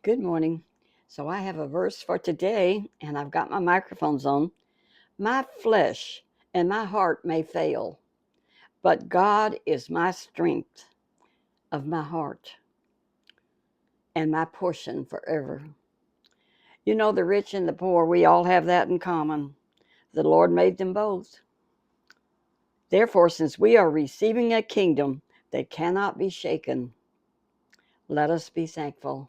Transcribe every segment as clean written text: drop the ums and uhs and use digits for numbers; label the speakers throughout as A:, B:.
A: Good morning. So I have a verse for today, and I've got my microphones on. My flesh and my heart may fail, but God is my strength of my heart and my portion forever. You know, the rich and the poor, we all have that in common. The Lord made them both. Therefore, since we are receiving a kingdom that cannot be shaken, let us be thankful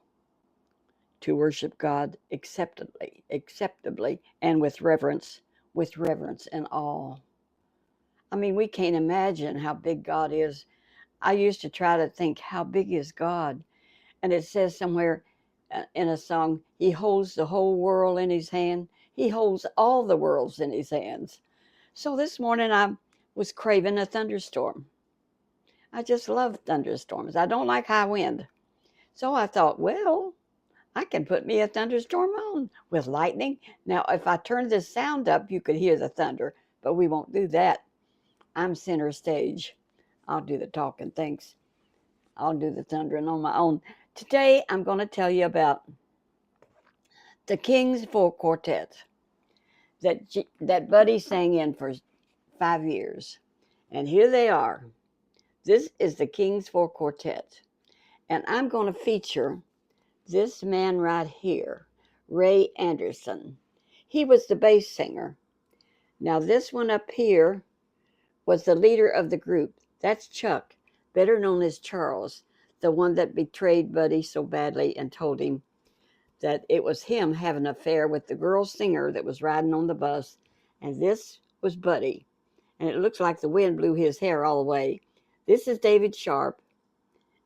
A: to worship God acceptably, and with reverence and awe. I mean, we can't imagine how big God is. I used to try to think, how big is God? And it says somewhere in a song, He holds the whole world in His hand. He holds all the worlds in His hands. So this morning I was craving a thunderstorm. I just love thunderstorms. I don't like high wind. So I thought, well, I can put me a thunderstorm on with lightning. Now, if I turn this sound up, you could hear the thunder, but we won't do that. I'm center stage. I'll do the talking. Thanks. I'll do the thundering on my own. Today, I'm going to tell you about the Kings Four Quartet that Buddy sang in for 5 years. And here they are. This is the Kings Four Quartet. And I'm going to feature this man right here, Ray Anderson. He was the bass singer. Now, this one up here was the leader of the group. That's Chuck, better known as Charles, the one that betrayed Buddy so badly and told him that it was him having an affair with the girl singer that was riding on the bus. And this was Buddy. And it looks like the wind blew his hair all away. This is David Sharp.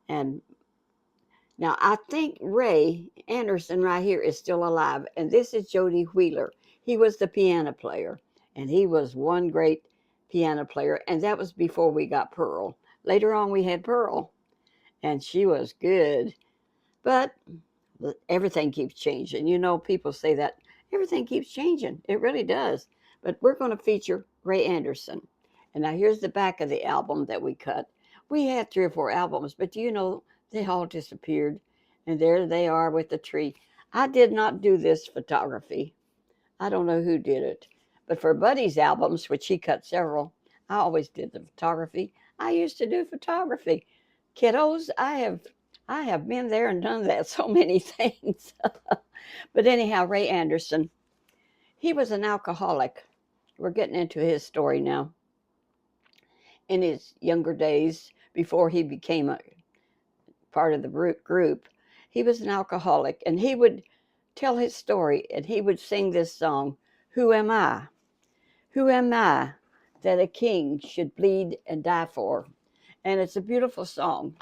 A: And now I think Ray Anderson right here is still alive. And this is Jody Wheeler. He was the piano player. And he was one great piano player. And that was before we got Pearl. Later on, we had Pearl. And she was good. But everything keeps changing. You know, people say that everything keeps changing. It really does. But we're going to feature Ray Anderson. And now here's the back of the album that we cut. We had 3 or 4 albums, but you know, they all disappeared. And there they are with the tree. I did not do this photography. I don't know who did it. But for Buddy's albums, which he cut several, I always did the photography. I used to do photography. Kiddos, I have been there and done that so many things. But anyhow, Ray Anderson, he was an alcoholic. We're getting into his story now. In his younger days, before he became a part of the group, he was an alcoholic, and he would tell his story, and he would sing this song, Who Am I? Who am I that a king should bleed and die for? And it's a beautiful song,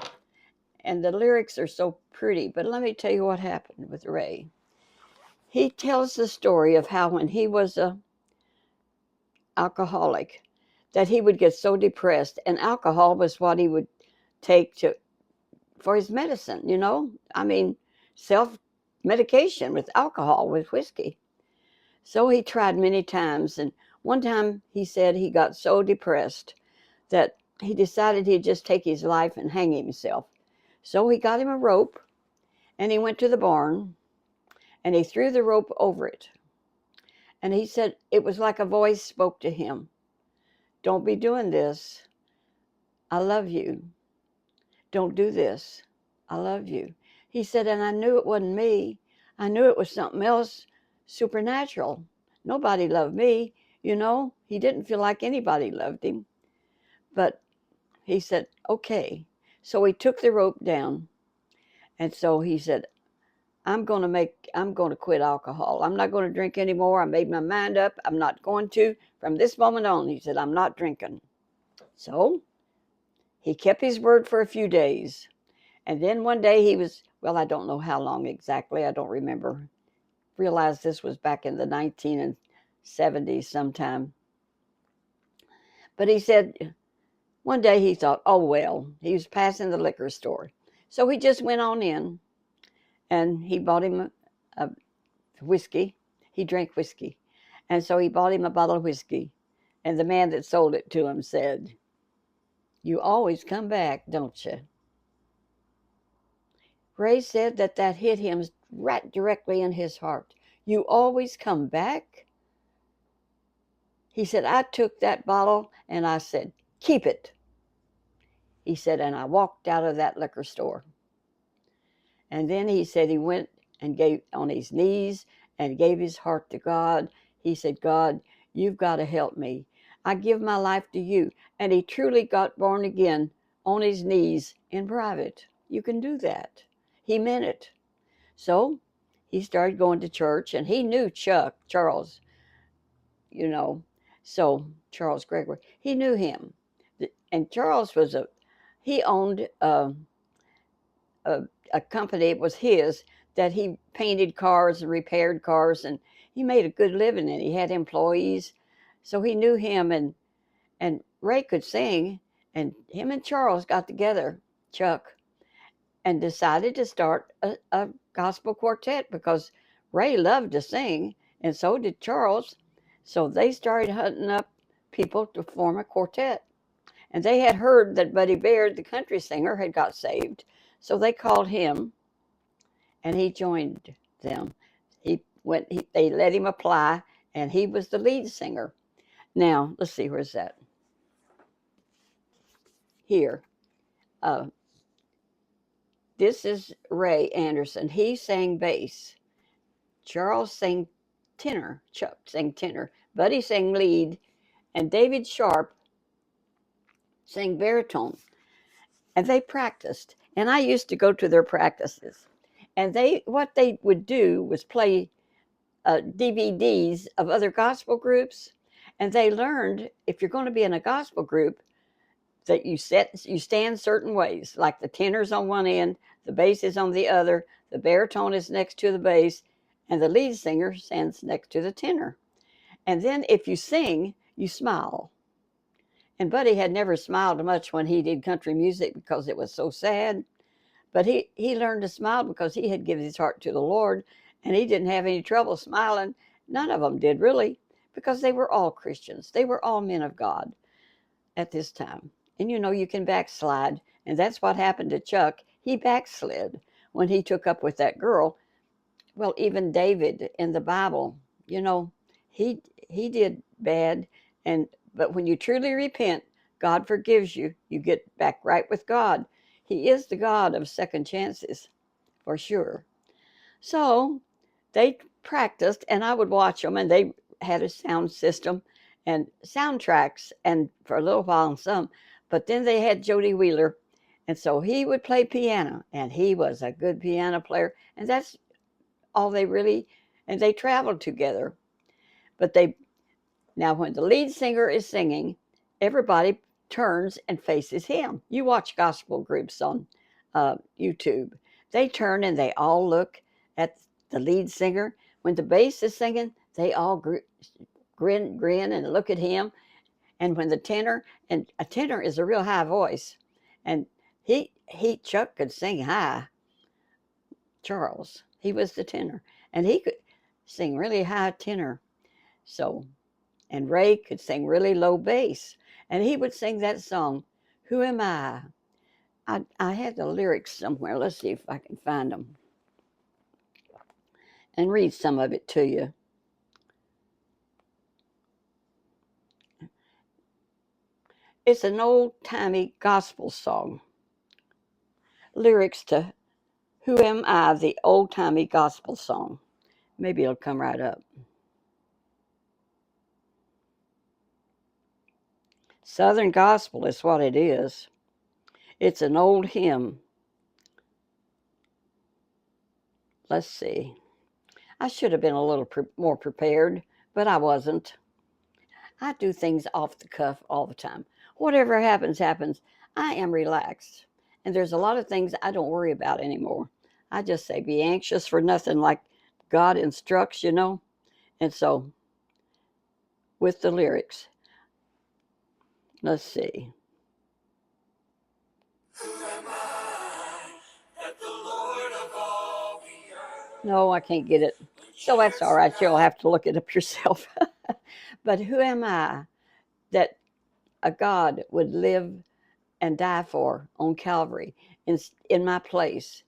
A: and the lyrics are so pretty. But let me tell you what happened with Ray. He tells the story of how when he was a alcoholic, that he would get so depressed, and alcohol was what he would take to for his medicine. I mean, self medication with alcohol, with whiskey. So he tried many times, and one time he said he got so depressed that he decided he'd just take his life and hang himself. So he got him a rope, and he went to the barn, and he threw the rope over it. And he said it was like a voice spoke to him. Don't be doing this. I love you. Don't do this. I love you. He said, and I knew it wasn't me. I knew it was something else supernatural. Nobody loved me. He didn't feel like anybody loved him. But he said, okay. So he took the rope down. And so he said, I'm going to quit alcohol. I'm not going to drink anymore. I made my mind up. I'm not going to. From this moment on, he said, I'm not drinking. So he kept his word for a few days. And then one day I don't know how long exactly. I don't remember. Realized this was back in the 1970s sometime. But he said, one day he thought, oh, well, he was passing the liquor store. So he just went on in and he bought him a whiskey. He drank whiskey. And so he bought him a bottle of whiskey. And the man that sold it to him said, you always come back, don't you? Ray said that hit him right directly in his heart. You always come back. He said, I took that bottle and I said, keep it. He said, and I walked out of that liquor store. And then he said he went and gave on his knees and gave his heart to God. He said, God, you've got to help me. I give my life to you. And he truly got born again on his knees in private. You can do that. He meant it. So he started going to church, and he knew Charles, you know. So Charles Gregory, he knew him. And Charles he owned a, a company. It was his, that he painted cars and repaired cars, and he made a good living, and he had employees. So he knew him, and Ray could sing, and him and Charles got together, Chuck, and decided to start a gospel quartet because Ray loved to sing, and so did Charles. So they started hunting up people to form a quartet. And they had heard that Buddy Baird, the country singer, had got saved. So they called him, and he joined them. They let him apply, and he was the lead singer. Now, let's see, where's that? Here. Uh, this is Ray Anderson. He sang bass. Charles sang tenor. Chuck sang tenor. Buddy sang lead. And David Sharp sang baritone. And they practiced. And I used to go to their practices. And what they would do was play DVDs of other gospel groups. And they learned, if you're going to be in a gospel group, that you stand certain ways, like the tenor's on one end, the bass is on the other, the baritone is next to the bass, and the lead singer stands next to the tenor. And then if you sing, you smile. And Buddy had never smiled much when he did country music because it was so sad. But he learned to smile because he had given his heart to the Lord, and he didn't have any trouble smiling. None of them did, really, because they were all Christians. They were all men of God at this time. And you can backslide. And that's what happened to Chuck. He backslid when he took up with that girl. Well, even David in the Bible, you know, he he did bad, but when you truly repent, God forgives you. You get back right with God. He is the God of second chances, for sure. So they practiced, and I would watch them, and they had a sound system and soundtracks, and for a little while on some, but then they had Jody Wheeler, and so he would play piano, and he was a good piano player, and that's all they really, and they traveled together. But now when the lead singer is singing, everybody turns and faces him. You watch gospel groups on YouTube. They turn and they all look at the lead singer. When the bass is singing, they all grin and look at him. And when and a tenor is a real high voice, and Chuck could sing high. Charles, he was the tenor, and he could sing really high tenor. So, and Ray could sing really low bass, and he would sing that song, "Who Am I?" I had the lyrics somewhere. Let's see if I can find them and read some of it to you. It's an old-timey gospel song. Lyrics to "Who Am I?" The old-timey gospel song. Maybe it'll come right up. Southern gospel is what it is. It's an old hymn. Let's see. I should have been a little more prepared, but I wasn't. I do things off the cuff all the time. Whatever happens, happens. I am relaxed. And there's a lot of things I don't worry about anymore. I just say, be anxious for nothing, like God instructs. And so, with the lyrics, let's see. Who am I that the Lord of all the earth? No, I can't get it. So that's all right. You'll have to look it up yourself. But who am I that a God would live and die for on Calvary in my place?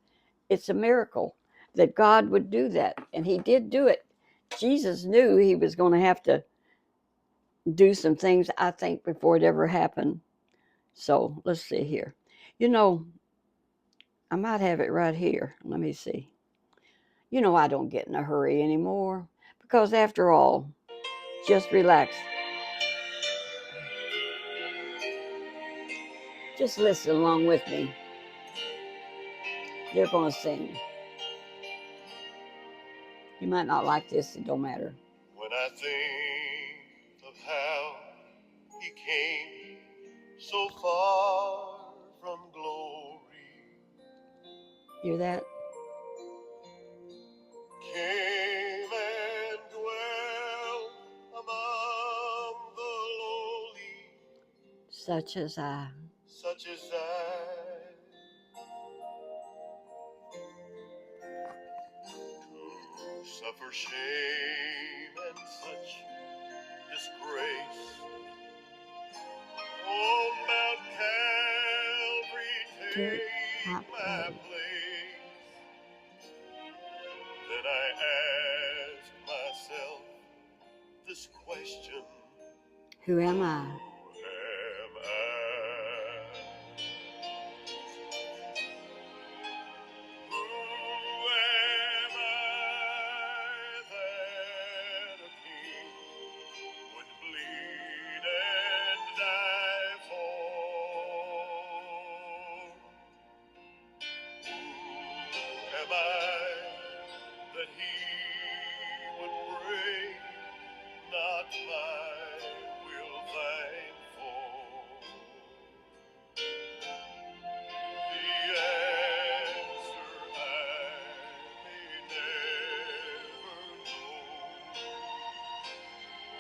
A: It's a miracle. that God would do that. And he did do it. Jesus knew he was going to have to do some things, I think, before it ever happened. So let's see here. You know, I might have it right here. Let me see. You know, I don't get in a hurry anymore because, after all, just relax. Just listen along with me. They're going to sing. You might not like this, it don't matter.
B: When I think of how he came so far from glory,
A: Hear that?
B: came and dwelt among the lowly,
A: Such as I.
B: such as I, to suffer shame and such disgrace. On Mount Calvary,
A: Take
B: take
A: my
B: my
A: place.
B: place. Then I ask myself this question:
A: Who am I?
B: who am I? Who am I that a king would bleed and die for? Who am I that he would pray, not my will thine for? The answer I may never know.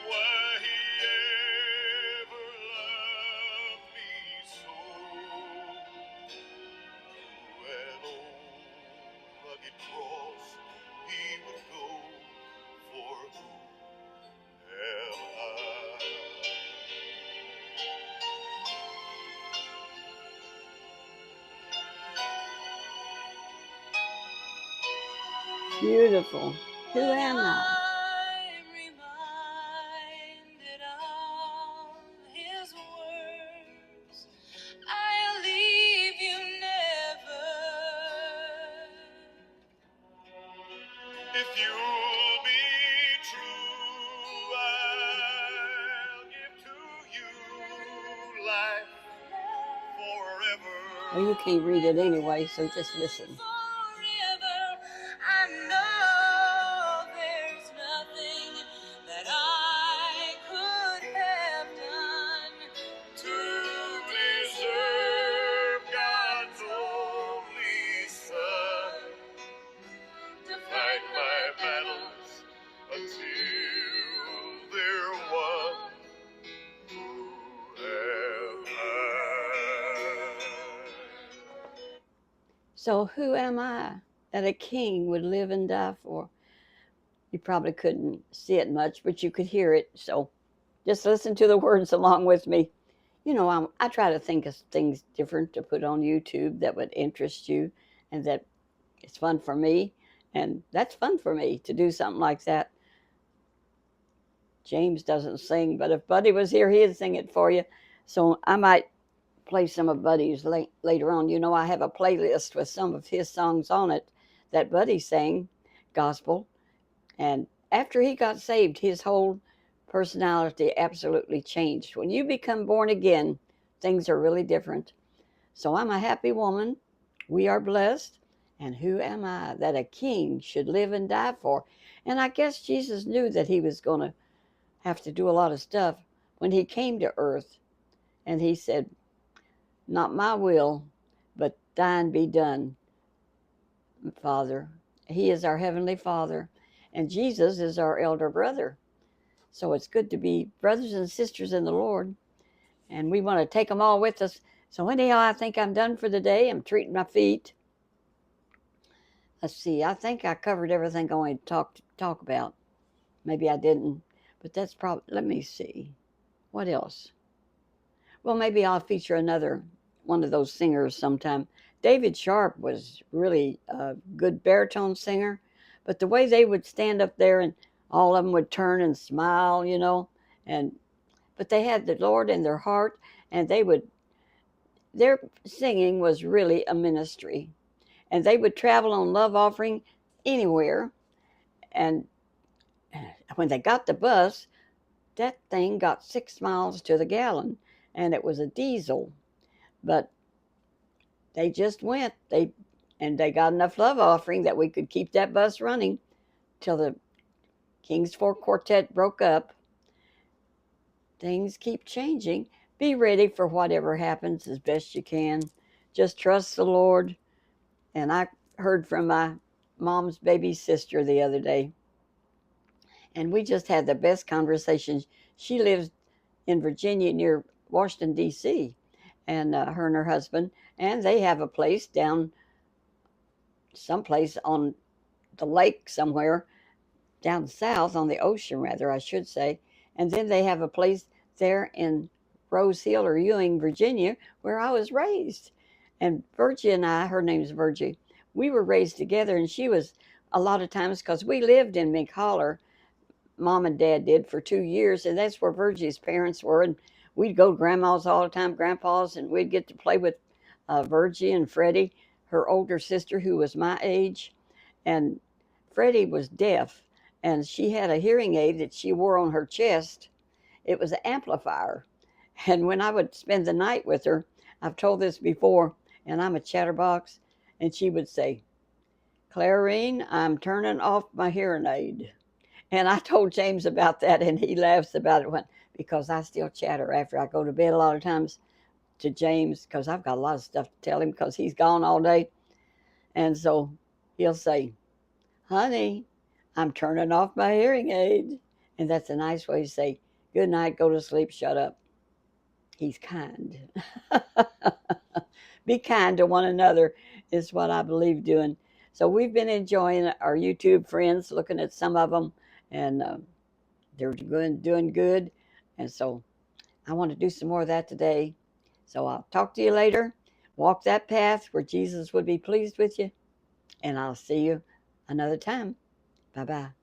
B: Why he ever loved me so. To an old rugged cross he would go, for who am I?
A: Beautiful. Who am I?
C: I'm reminded of his words, I'll leave you never.
B: If you'll be true, I'll give to you life forever.
A: Well, you can't read it anyway, so just listen.
C: Forever, I know there's nothing that I could have done
B: To deserve God's only Son,
C: to
B: fight my battles until they're won. Who am I?
A: So, who am I that a king would live and die for? You probably couldn't see it much, but you could hear it. So, just listen to the words along with me. You know, I try to think of things different to put on YouTube that would interest you and that it's fun for me. And that's fun for me to do something like that. James doesn't sing, but if Buddy was here, he'd sing it for you. So I might play some of Buddy's later on. You know, I have a playlist with some of his songs on it that Buddy sang, gospel. And after he got saved, his whole personality absolutely changed. When you become born again, things are really different. So I'm a happy woman. We are blessed. And who am I that a king should live and die for? And I guess Jesus knew that he was going to have to do a lot of stuff when he came to earth. And he said, not my will, but thine be done, Father. He is our Heavenly Father, and Jesus is our elder brother. So it's good to be brothers and sisters in the Lord, and we want to take them all with us. So anyhow, I think I'm done for the day. I'm treating my feet. Let's see. I think I covered everything I wanted to talk about. Maybe I didn't, but that's probably. Let me see. What else? Well, maybe I'll feature another one of those singers sometime. David Sharp was really a good baritone singer, but the way they would stand up there and all of them would turn and smile, and but they had the Lord in their heart, and their singing was really a ministry, and they would travel on love offering anywhere, and when they got the bus, that thing got 6 miles to the gallon, and it was a diesel, but they just went. They got enough love offering that we could keep that bus running till the Kings Four Quartet broke up. Things keep changing. Be ready for whatever happens as best you can. Just trust the Lord. And I heard from my mom's baby sister the other day, and we just had the best conversation. She lives in Virginia near Washington, D.C., and her and her husband, and they have a place down someplace on the lake somewhere down south on the ocean, rather, I should say. And then they have a place there in Rose Hill or Ewing, Virginia, where I was raised. And Virgie and I, her name's Virgie, we were raised together, and she was a lot of times because we lived in Mink Holler. Mom and Dad did for 2 years, and that's where Virgie's parents were. And we'd go to grandma's all the time, grandpa's, and we'd get to play with Virgie and Freddie, her older sister, who was my age. And Freddie was deaf, and she had a hearing aid that she wore on her chest. It was an amplifier. And when I would spend the night with her, I've told this before, and I'm a chatterbox, and she would say, Clarine, I'm turning off my hearing aid. And I told James about that, and he laughs about it because I still chatter after I go to bed a lot of times to James because I've got a lot of stuff to tell him because he's gone all day. And so he'll say, Honey, I'm turning off my hearing aid. And that's a nice way to say, Good night, go to sleep, shut up. He's kind. Be kind to one another is what I believe doing. So we've been enjoying our YouTube friends, looking at some of them, and they're doing good. And so I want to do some more of that today. So I'll talk to you later. Walk that path where Jesus would be pleased with you. And I'll see you another time. Bye bye.